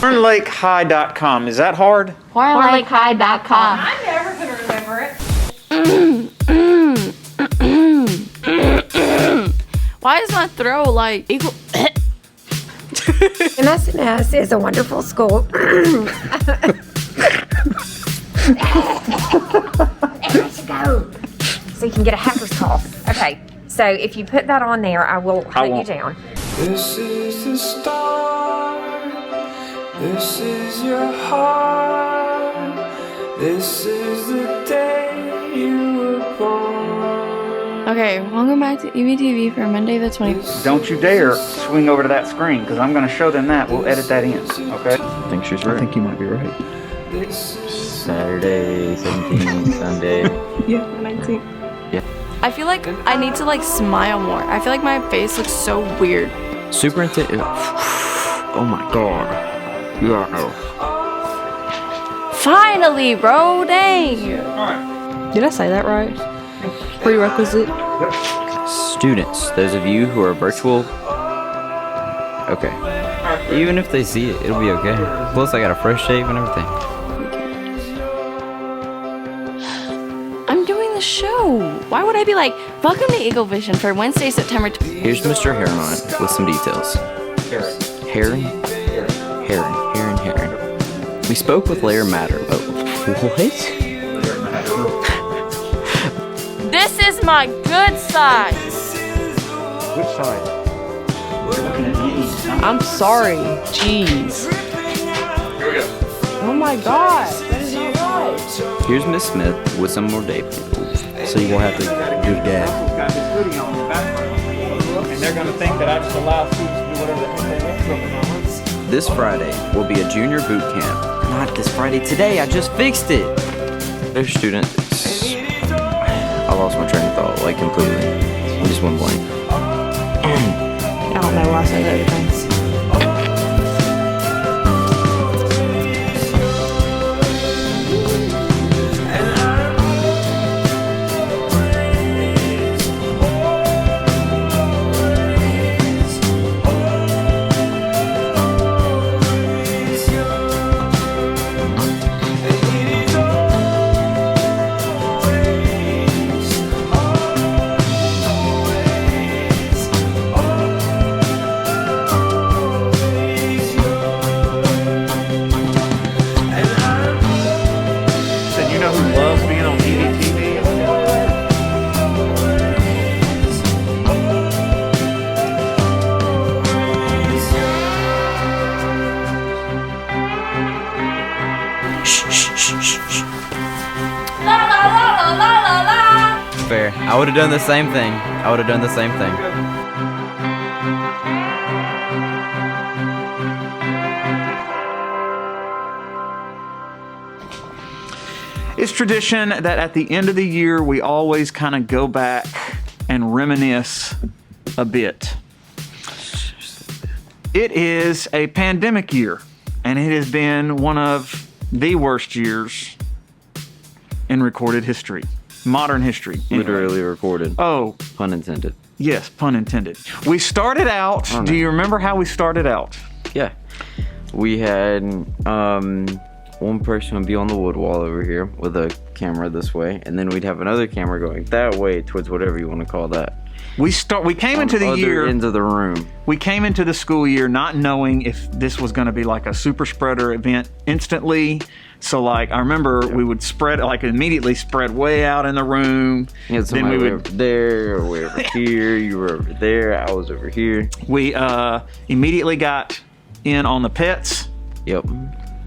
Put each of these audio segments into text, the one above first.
HornLakeHigh.com. Is that hard? HornLakeHigh.com. I'm never going to remember it. Why is my throat like equal? MSNS is a wonderful school. There you go. So you can get a hacker's call. Okay, so if you put that on there, I will hunt you down. This is the start. This is your heart. This is the day you were born. Okay, welcome back to EVTV for Monday the 20th. Don't you dare swing over to that screen, because I'm going to show them that. We'll edit that in, okay? I think she's right. I think you might be right. Saturday, 17th, Sunday. Yeah, 19th. Yeah. I feel like I need to like smile more. I feel like my face looks so weird. Superintendent. Oh my god. Yeah. Finally, bro, dang. Did I say that right? Prerequisite? Students, those of you who are virtual. Okay. Even if they see it, it'll be okay. Plus, I got a fresh shave and everything. I'm doing the show. Why would I be like, welcome to Eagle Vision for Wednesday, September 20th. Here's Mr. Heron with some details. Heron? Heron. We spoke with Layer Matter. Oh, what? This is my good side. Which side? I'm sorry. Jeez. Here we go. Oh my god. That is not right. Here's Miss Smith with some more data. So you won't have to do the gag. Got this hoodie on in the background. And they're going to think that I just allow students to do whatever the heck they want. This Friday will be a junior boot camp. Not this Friday, today, I just fixed it. There's students. I lost my train of thought, like completely. I just went blank. I don't know why I say those things. Fair. I would have done the same thing. It's tradition that at the end of the year, we always kind of go back and reminisce a bit. It is a pandemic year, and it has been one of the worst years in recorded history. Modern history. Anyway. Literally recorded. Oh. Pun intended. Yes, pun intended. We started out, do you remember how we started out? Yeah. We had one person would be on the wood wall over here with a camera this way, and then we'd have another camera going that way towards whatever you want to call that. We came into the year into the room. We came into the school year not knowing if this was going to be like a super spreader event instantly. So like I remember we would spread immediately spread way out in the room. Yeah, then we would over there, or way over here. You were over there. I was over here. We immediately got in on the pets. Yep.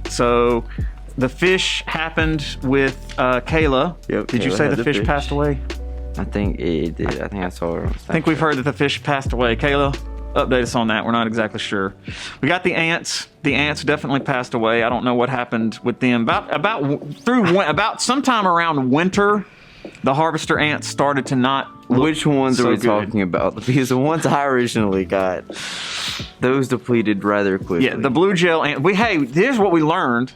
So the fish happened with Kayla. Yep. Did you say the fish passed away? I think it did. I think I saw her. I think we've heard that the fish passed away. Kayla, update us on that. We're not exactly sure. We got the ants. The ants definitely passed away. I don't know what happened with them. About sometime around winter, the harvester ants started to not look. Which ones are we good. talking about? Because the ones I originally got, those depleted rather quickly. Yeah, the blue gel ant. Here's what we learned.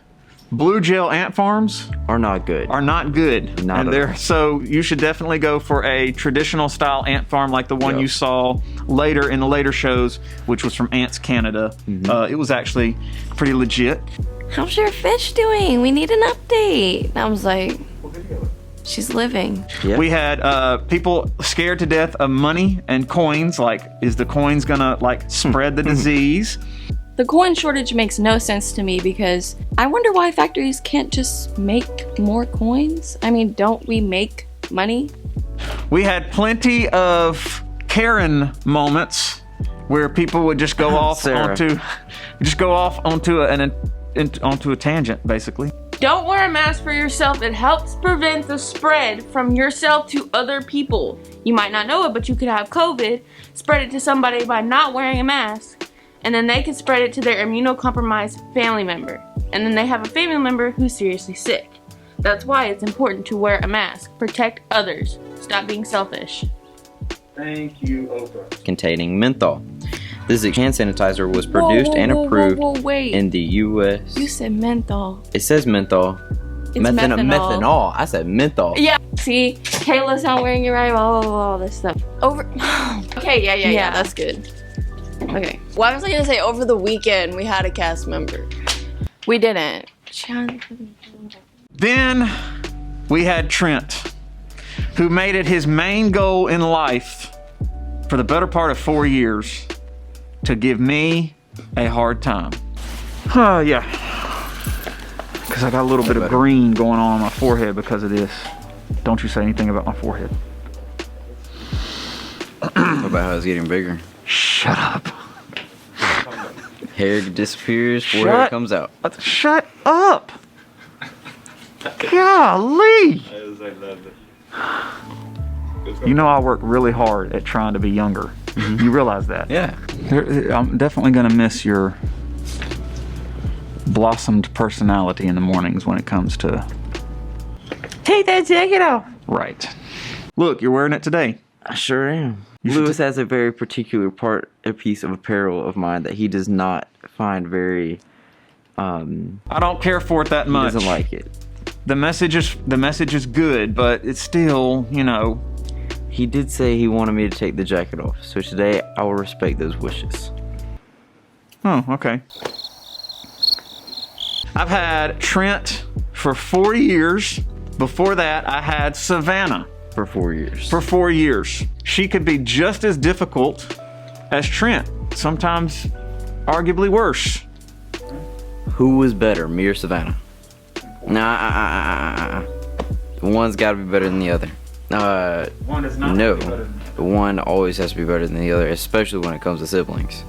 blue gel ant farms Are not good. are not good. Not and at all. so you should definitely go for a traditional style ant farm like the one Yep. you saw later in the later shows, which was from Ants Canada. Mm-hmm. It was actually pretty legit. How's your fish doing? We need an update. And I was like, she's living. Yeah. We had people scared to death of money and coins. Like, is the coins gonna like spread the disease? The coin shortage makes no sense to me because I wonder why factories can't just make more coins. I mean, don't we make money? We had plenty of Karen moments where people would just go off Sarah. onto a tangent, basically. Don't wear a mask for yourself. It helps prevent the spread from yourself to other people. You might not know it, but you could have COVID, spread it to somebody by not wearing a mask, and then they can spread it to their immunocompromised family member. And then they have a family member who's seriously sick. That's why it's important to wear a mask. Protect others. Stop being selfish. Thank you, Oprah. Containing menthol. This hand sanitizer was produced and approved Wait. in the U.S. You said menthol. It says menthol. It's methanol. Methanol. I said menthol. Yeah. See, Kayla's not wearing it right. Blah, blah, blah, all this stuff. Okay, yeah, Yeah. that's good. Okay. Well, I was gonna say over the weekend we had a cast member. We didn't. Then we had Trent, who made it his main goal in life for the better part of 4 years to give me a hard time. Yeah. Because I got a little bit of green going on my forehead because of this. Don't you say anything about my forehead. What about how it's getting bigger? Shut up. Hair disappears, forehead comes out. Shut up. Golly. You know I work really hard at trying to be younger. You realize that? Yeah. I'm definitely gonna miss your blossomed personality in the mornings when it comes to... Take that jacket off. Right. Look, you're wearing it today. I sure am. You should Lewis has a very particular a piece of apparel of mine that he does not find very, I don't care for it that he much. doesn't like it. The message is good, but it's still, you know... He did say he wanted me to take the jacket off, so today I will respect those wishes. Oh, okay. I've had Trent for 4 years. Before that, I had Savannah. For 4 years. For 4 years. She could be just as difficult as Trent. Sometimes arguably worse. Who was better, me or Savannah? Nah, one's gotta be better than the other. One does not No. have to be better than the One always has to be better than the other, especially when it comes to siblings.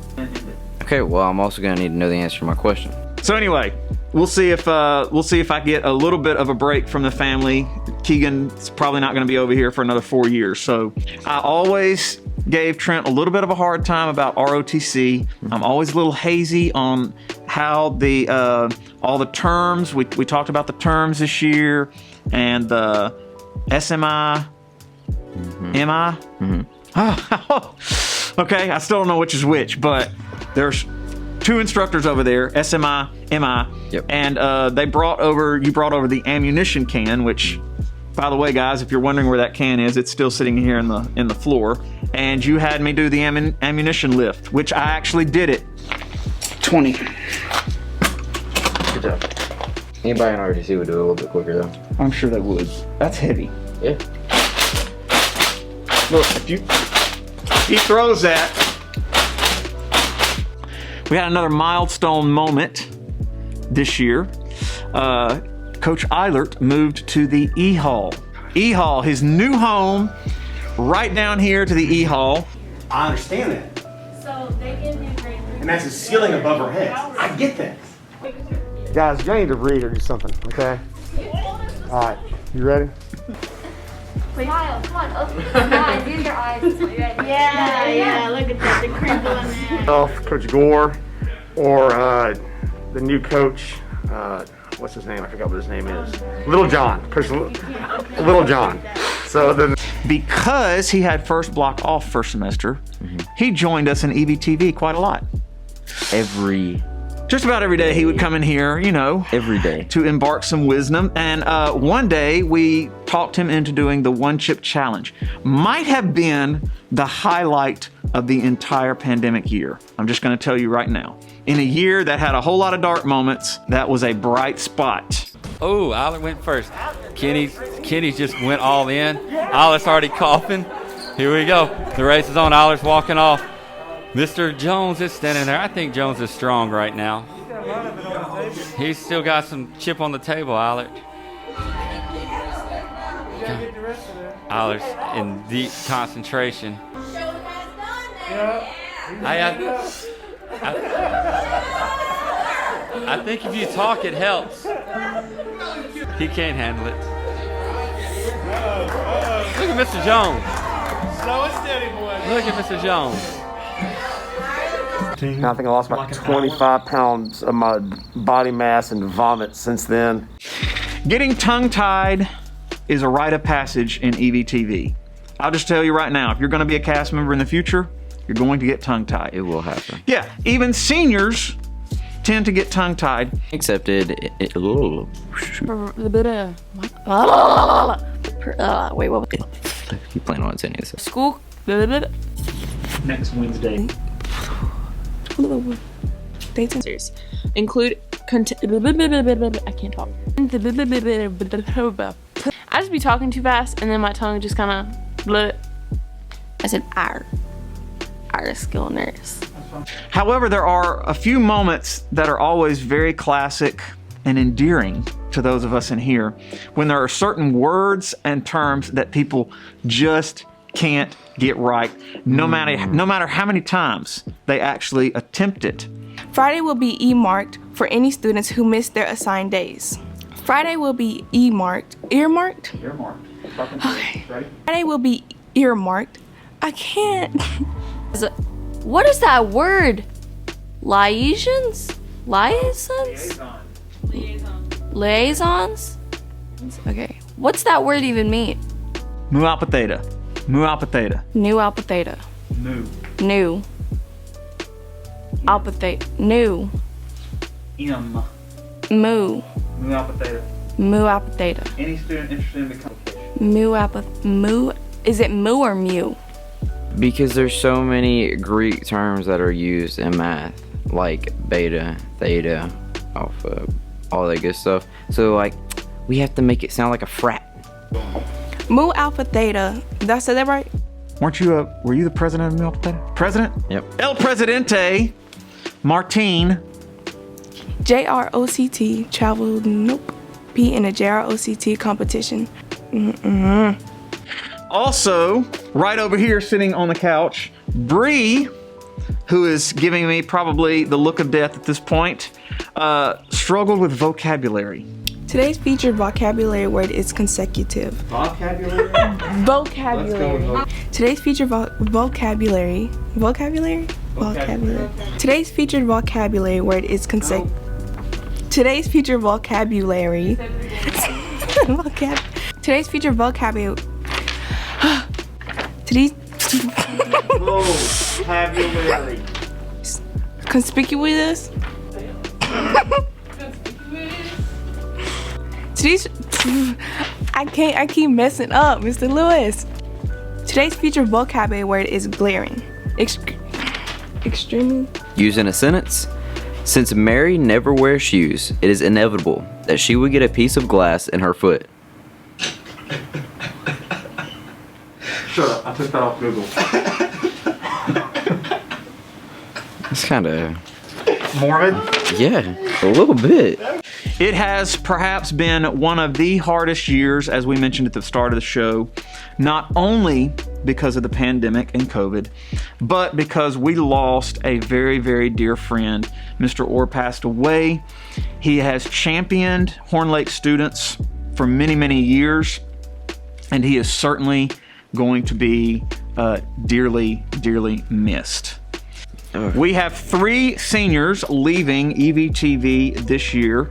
Okay, well, I'm also gonna need to know the answer to my question. So anyway, we'll see if I get a little bit of a break from the family. Keegan's probably not going to be over here for another 4 years. So I always gave Trent a little bit of a hard time about ROTC. I'm always a little hazy on how the all the terms. We talked about the terms this year and the SMI, MI. Okay, I still don't know which is which, but there's two instructors over there, SMI, MI, Yep. and you brought over the ammunition can, which, by the way, guys, if you're wondering where that can is, it's still sitting here in the floor. And you had me do the ammunition lift, which I actually did it. 20. Good job. Anybody in RTC would do it a little bit quicker, though. I'm sure they would. That's heavy. Yeah. Look, he throws that. We had another milestone moment this year. Coach Eilert moved to the E-Hall. E-Hall, his new home, right down here to the E-Hall. I understand that. So they give me a grade 3. And that's a ceiling above our heads. I get that. Guys, you need to read or do something, okay? All right, you ready? Smile, come on, open your eyes, use your eyes. Yeah, look at that, the crinkle in there. Coach Gore or the new coach, what's his name? I forgot what his name is. Little John, Coach Little John. So then, Because he had first block off first semester, he joined us in EVTV quite a lot. Every Just about every day he would come in here, you know, Every day. to embark some wisdom. And one day we talked him into doing the one chip challenge. Might have been the highlight of the entire pandemic year. I'm just going to tell you right now. In a year that had a whole lot of dark moments, that was a bright spot. Oh, Alec went first. Kenny just went all in. Alec's already coughing. Here we go. The race is on. Alec's walking off. Mr. Jones is standing there. I think Jones is strong right now. He's still got some chip on the table, Alec. Alec's in deep concentration. I think if you talk, it helps. He can't handle it. Look at Mr. Jones. Slow and steady, boy. Look at Mr. Jones. I think I lost about 25 pounds of my body mass and vomit since then. Getting tongue-tied is a rite of passage in EVTV. I'll just tell you right now, if you're going to be a cast member in the future, you're going to get tongue-tied. It will happen. Yeah, even seniors tend to get tongue-tied. Accepted. Wait, what? You plan on saying this? School. Next Wednesday. Dates include I can't talk. I just be talking too fast and then my tongue just kind of bleh. I said our skill nurse. However, there are a few moments that are always very classic and endearing to those of us in here when there are certain words and terms that people just can't get right, no matter how many times they actually attempt it. Friday will be earmarked for any students who missed their assigned days. Friday will be earmarked. Earmarked. Okay. Friday will be earmarked. I can't. What is that word? Liaisons? Liaisons? Liaisons? Okay. What's that word even mean? Mu alpha theta. Mu alpha theta. New alpha theta. Mu. New. Alpha theta. New. M. Mu. Mu alpha theta. Mu alpha theta. Any student interested in becoming Mu alpha. Mu. Is it mu or mu? Because there's so many Greek terms that are used in math, like beta, theta, alpha, all that good stuff. So like, we have to make it sound like a frat. Mu alpha theta. Did I say that right? Weren't you were you the president of Mu alpha theta? President? Yep. El Presidente Martin. JROCT traveled P in a JROCT competition. Also, right over here sitting on the couch, Bree, who is giving me probably the look of death at this point, struggled with vocabulary. Today's featured vocabulary word is consecutive. Vocabulary? Vocabulary. Today's featured vocabulary. Vocabulary? Vocabulary. Today's featured vocabulary word is consecutive. Today's featured vocabulary. Today's featured vocabulary. Today's vocabulary. Conspicuous. Today's I keep messing up, Mr. Lewis. Today's featured vocabulary word is glaring. Extremely. Used in a sentence. Since Mary never wears shoes, it is inevitable that she would get a piece of glass in her foot. Shut up, I took that off Google. It's kind of morbid? Yeah, a little bit. It has perhaps been one of the hardest years, as we mentioned at the start of the show, not only because of the pandemic and COVID, but because we lost a very, very dear friend. Mr. Orr passed away. He has championed Horn Lake students for many, many years, and he is certainly going to be dearly, dearly missed. We have 3 seniors leaving EVTV this year.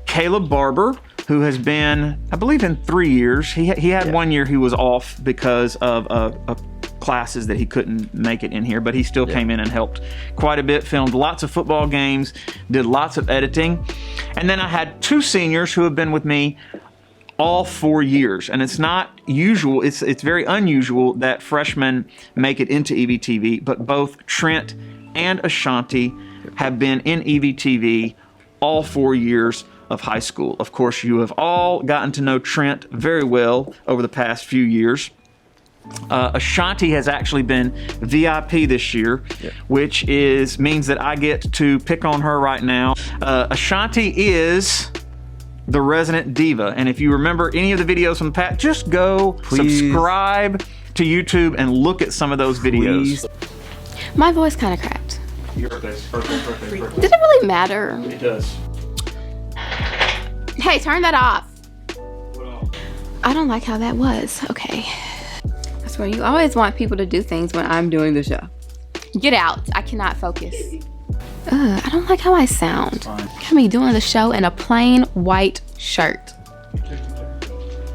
Caleb Barber, who has been, I believe, in 3 years. He had 1 year he was off because of a classes that he couldn't make it in here, but he still came in and helped quite a bit, filmed lots of football games, did lots of editing. And then I had 2 seniors who have been with me all 4 years, and it's not usual, it's very unusual that freshmen make it into EVTV, but both Trent and Ashanti have been in EVTV all 4 years of high school. Of course, you have all gotten to know Trent very well over the past few years. Ashanti has actually been VIP this year, which means that I get to pick on her right now. Ashanti is the resident diva, and if you remember any of the videos from the past, just go subscribe to YouTube and look at some of those videos. My voice kind of cracked. Your birthday. Did it really matter? It does. Hey, turn that off. I don't like how that was. Okay. I swear, you always want people to do things when I'm doing the show. Get out. I cannot focus. I don't like how I sound. Got me doing the show in a plain white shirt.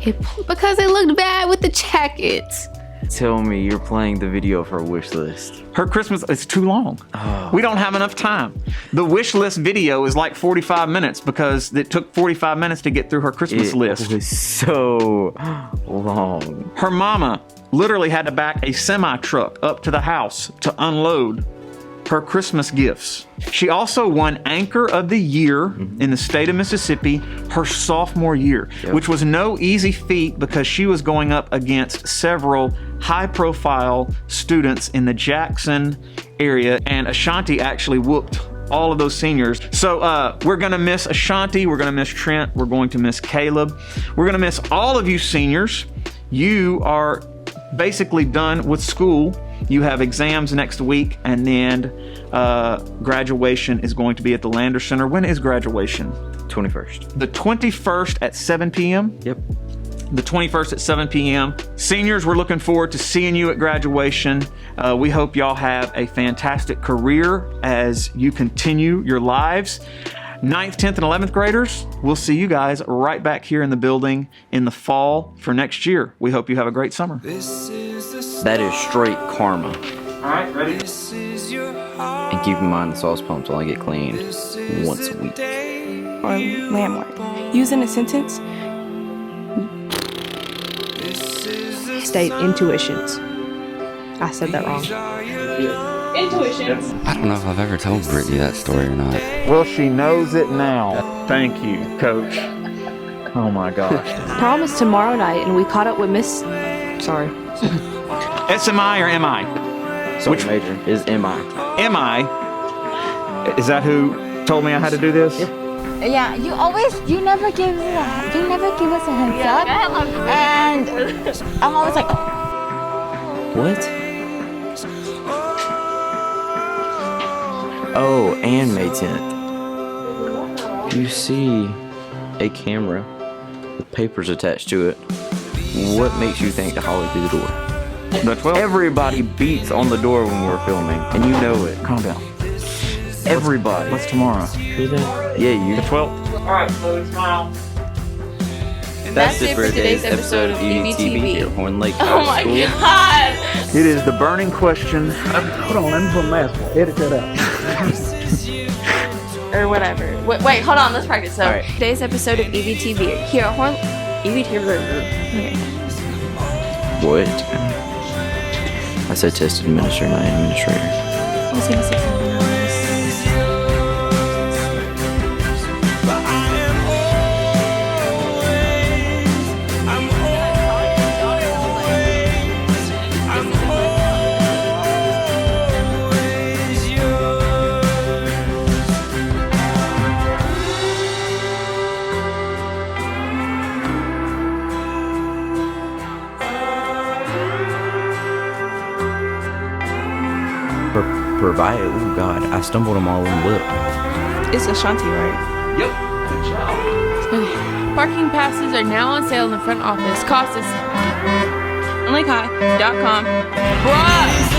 Because it looked bad with the jacket. Tell me you're playing the video for a wish list. Her Christmas is too long. We don't have enough time. The wish list video is like 45 minutes because it took 45 minutes to get through her Christmas list. It was so long. Her mama literally had to back a semi-truck up to the house to unload her Christmas gifts. She also won Anchor of the Year in the state of Mississippi her sophomore year, which was no easy feat because she was going up against several high-profile students in the Jackson area, and Ashanti actually whooped all of those seniors. So we're gonna miss Ashanti, we're gonna miss Trent, we're going to miss Caleb. We're gonna miss all of you seniors. You are basically done with school. You have exams next week, and then graduation is going to be at the Lander Center. When is graduation? 21st. The 21st at 7 p.m.? Yep. The 21st at 7 p.m. Seniors, we're looking forward to seeing you at graduation. We hope y'all have a fantastic career as you continue your lives. 9th, 10th, and 11th graders, we'll see you guys right back here in the building in the fall for next year. We hope you have a great summer. That is straight karma. All right, ready? And keep in mind the sauce pumps only get cleaned once a week. Or landmark. Using a sentence. State intuitions. I said that wrong. Intuitions. I don't know if I've ever told Brittany that story or not. Well, she knows it now. Thank you, Coach. Oh my gosh. Prom is tomorrow night, and we caught up with Miss. Sorry. SMI or MI? Which major is MI? MI? Is that who told me I had to do this? Yeah, you never give us a heads up. And I'm always like, What? Oh, and May 10th. You see a camera with papers attached to it. What makes you think to holler through the door? The 12th? Everybody beats on the door when we're filming, and you know it. Calm down. Everybody. What's tomorrow? Who's that? Yeah, you. The 12th? All right, Chloe, smile. That's it for today's episode of EVTV here, Horn Lake Oh my School. god! It is the burning question. Hold on, let me put a mask on. Edit that out. Or whatever. Wait, hold on. Let's practice. So, All right. today's episode of EVTV here at Horn. EVTV. Okay. What? I said test administrator, not administrator. I was gonna say something else. Provide. Oh God, I stumbled on my own lip. It's Ashanti, right? Yep. Good job. Parking passes are now on sale in the front office. Cost is onlykai.com. Bruh!